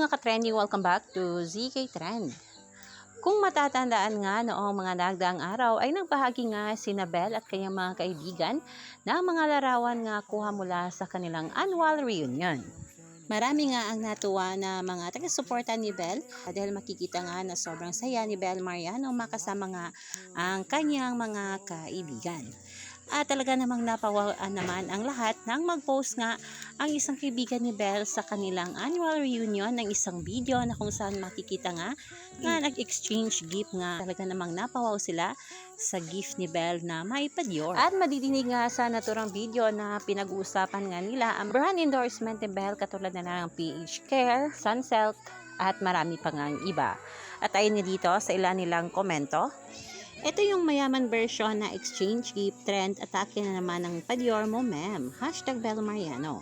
mga ka-trending, welcome back to ZK Trend. Kung matatandaan nga noong mga nagdaang araw ay nagbahagi nga si Belle at kanyang mga kaibigan na mga larawan nga kuha mula sa kanilang annual reunion. Marami nga ang natuwa na mga taga-suporta ni Belle dahil makikita nga na sobrang saya ni Belle Mariano makasama nga ang kanyang mga kaibigan. At talaga namang napawaan naman ang lahat nang mag-post nga ang isang kaibigan ni Belle sa kanilang annual reunion ng isang video na kung saan makikita nga nag-exchange gift nga. Talaga namang napawaw sila sa gift ni Belle na may pa-Dior. At madidinig nga sa naturang video na pinag-uusapan nga nila ang brand endorsement ni Belle katulad na ng PH Care, Sunsilk at marami pa nga iba. At ayun nga dito sa ilan nilang komento. Ito yung mayaman version na exchange gift trend, atake na naman ng pa-Dior mo, ma'am. Hashtag Belle Mariano.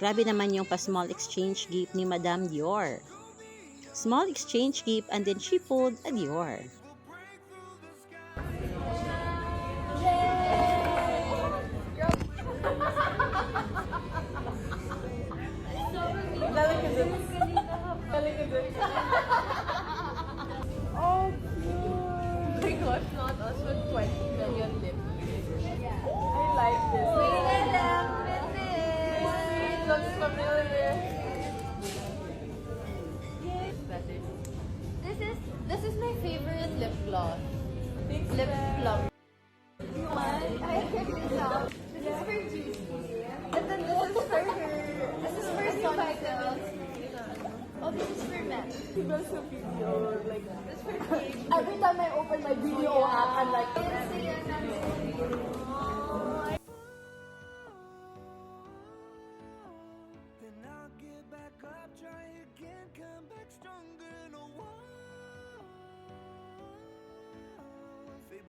Grabe naman yung pa-small exchange gift ni Madam Dior. Small exchange gift and then she pulled a Dior. Oh, my gosh, not us with 20 million lips. I like this. It looks familiar. This is my favorite lip gloss. Lip plum. I picked this out. This is for Juicy. And then this is for her. This is for Sunsilk. Oh, this is for men. He does a video like this for kids. Every time I open my video app, I'm like,